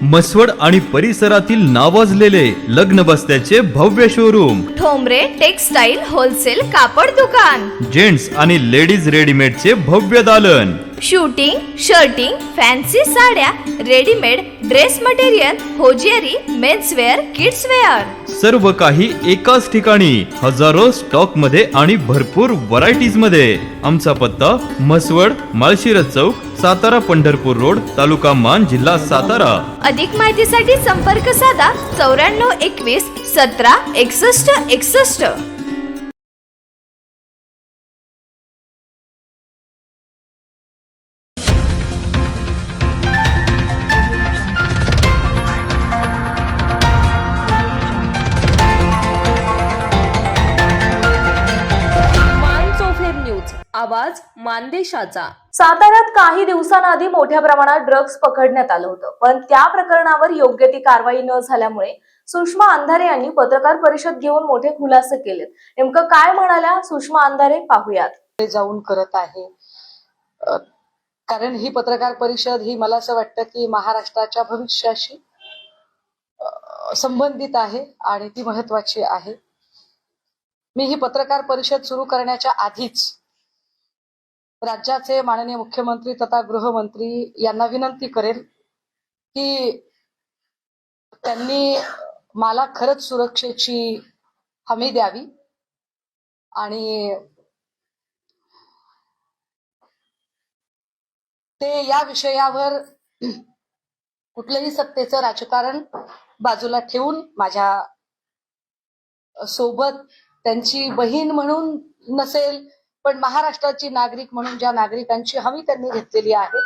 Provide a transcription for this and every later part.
मसवड आणि परिसरातील नावाजलेले लग्न बस्त्याचे भव्य शोरूम, ठोंबरे टेक्सटाईल होलसेल कापड दुकान, जेंट्स आणि लेडीज रेडीमेडचे भव्य दालन, शूटिंग शर्टिंग फॅन्सी साड्या, readymade dress material, hosiery, menswear, kidswear, सर्व काही एकाच ठिकाणी, हजारो स्टॉक मध्ये आणि भरपूर व्हरायटीज मध्ये. आमचा पत्ता मसवड, माळशिरस चौक, सातारा पंढरपूर रोड, तालुका मान, जिल्हा सातारा. अधिक माहितीसाठी संपर्क साधा 9421 17 61 61. मानसोफेर न्यूज, आवाज मानदेशाचा. साताऱ्यात काही दिवसांआधी मोठ्या प्रमाणात ड्रग्ज पकडण्यात आलं होतं, पण त्या प्रकरणावर योग्य ती कारवाई न झाल्यामुळे सुषमा अंधारे यांनी पत्रकार परिषद घेऊन मोठे खुलासे केलेत. नेमकं काय म्हणाल्या सुषमा अंधारे पाहूयात. जाऊन करत आहे, कारण ही पत्रकार परिषद ही मला असं वाटतं की महाराष्ट्राच्या भविष्याशी संबंधित आहे आणि ती महत्वाची आहे. मी ही पत्रकार परिषद सुरू करण्याच्या आधीच राज्याचे माननीय मुख्यमंत्री तथा गृहमंत्री यांना विनंती करेल की त्यांनी मला खरंच सुरक्षेची हमी द्यावी आणि ते या विषयावर कुठलंही सत्तेचं राजकारण बाजूला ठेवून माझ्या सोबत त्यांची बहीण म्हणून नसेल पण महाराष्ट्राची नागरिक म्हणून ज्या नागरिकांची हमी त्यांनी घेतलेली आहे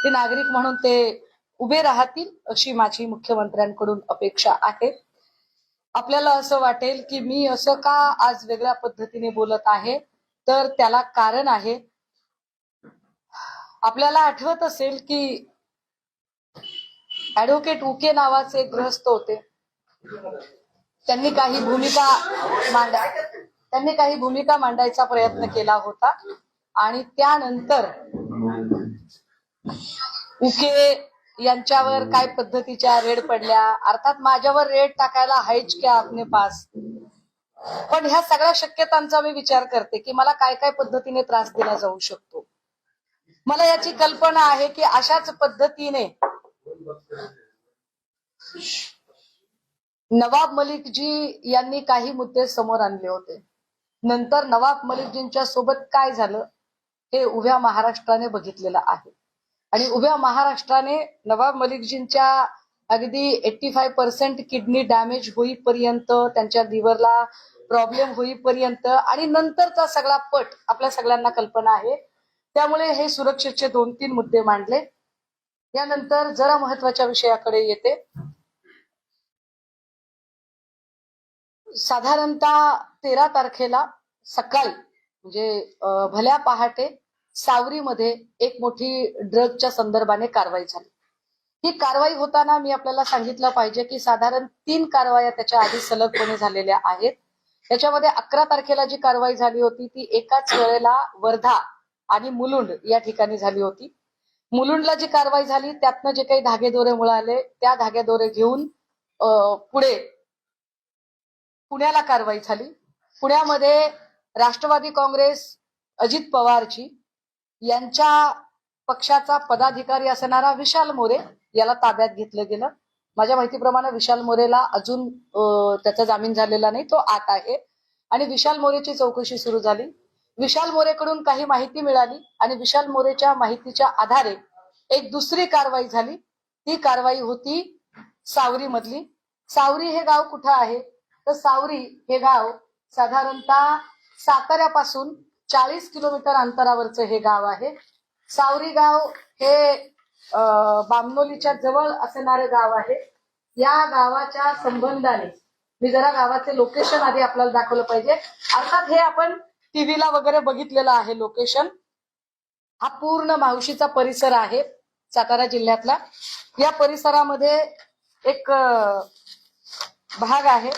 ती नागरिक म्हणून ते उभे राहतील अशी माझी मुख्यमंत्र्यांकडून अपेक्षा आहे. आपल्याला असं वाटेल की मी असं का आज वेगळ्या पद्धतीने बोलत आहे, तर त्याला कारण आहे. आपल्याला आठवत असेल की ऍडव्होकेट उके नावाचे एक गृहस्थ होते. त्यांनी काही भूमिका मांडायचा प्रयत्न केला होता आणि त्यानंतर उके यांच्यावर काय पद्धतीच्या रेड पडल्या. अर्थात माझ्यावर रेड टाकायला हायच क्या आपने पास, पण ह्या सगळ्या शक्यतांचा मी विचार करते की मला काय काय पद्धतीने त्रास दिला जाऊ शकतो. मला याची कल्पना आहे की अशाच पद्धतीने नवाब मलिकजी यांनी काही मुद्दे समोर आणले होते. नंतर नवाब मलिकजींच्या सोबत काय झालं हे उभ्या महाराष्ट्राने बघितलेलं आहे आणि उभ्या महाराष्ट्राने नवाब मलिकजींच्या अगदी 85% किडनी डॅमेज होईपर्यंत, त्यांच्या लिव्हरला प्रॉब्लेम होईपर्यंत आणि नंतरचा सगळा पट आपल्या सगळ्यांना कल्पना आहे. त्यामुळे हे सुरक्षेचे 2-3 मुद्दे मांडले. यानंतर जरा महत्वाच्या विषयाकडे येते. साधारणतः 13 तारखेला सकाळी म्हणजे भल्या पहाटे सावरीमध्ये एक मोठी ड्रगच्या संदर्भाने कारवाई झाली. ही कारवाई होताना मी आपल्याला सांगितलं पाहिजे की साधारण 3 कारवाया त्याच्या आधी सलगपणे झालेल्या आहेत. त्याच्यामध्ये 11 तारखेला जी कारवाई झाली होती ती एकाच वेळेला वर्धा आणि मुलुंड या ठिकाणी झाली होती. मुलुंडला जी कारवाई झाली त्यातनं जे काही धागेदोरे मिळाले त्या धागेदोरे घेऊन पुढे पुण्याला कारवाई झाली. पुण्यामध्ये राष्ट्रवादी काँग्रेस अजित पवारजी यांच्या पक्षाचा पदाधिकारी असणारा विशाल मोरे याला ताब्यात घेतलं गेलं. माझ्या माहितीप्रमाणे विशाल मोरेला अजून त्याचा जामीन झालेला नाही, तो आत आहे आणि विशाल मोरेची चौकशी सुरू झाली. विशाल मोरेकडून काही माहिती मिळाली आणि विशाल मोरेच्या माहितीच्या आधारे एक दुसरी कारवाई झाली. ती कारवाई होती सावरी मधली. सावरी हे गाव कुठं आहे तर सावरी हे गाव साधारणतः साताऱ्यापासून 40 किलोमीटर अंतरावरचं हे गाव आहे. सावरी गाव हे बामनोलीच्या जवळ असणारे गाव आहे. या गावाच्या संबंधाने मी जरा गावाचे लोकेशन आधी आपल्याला दाखवलं पाहिजे. अर्थात हे आपण टीव्हीला वगैरे बघितलेलं आहे लोकेशन. हा पूर्ण मावशीचा परिसर आहे सातारा जिल्ह्यातला. या परिसरामध्ये एक भाग आहे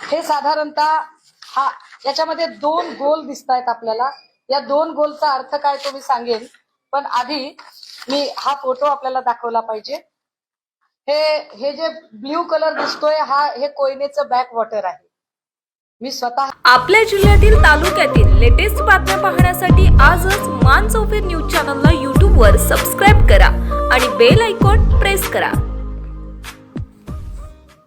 हे साधारणतः हा याच्यामध्ये 2 गोल दिसत आहेत आपल्याला. या 2 गोलचा अर्थ काय तो मी सांगेन, पण आधी मी हा फोटो आपल्याला दाखवला पाहिजे. हे जे ब्ल्यू कलर दिसतोय हे कोयनेचं बॅक वॉटर आहे. मी स्वतः आपल्या जिल्ह्यातील तालुक्यातील लेटेस्ट बातम्या पाहण्यासाठी आजच मान चौफेर न्यूज चॅनलला YouTube वर सबस्क्राईब करा आणि बेल आयकॉन प्रेस करा.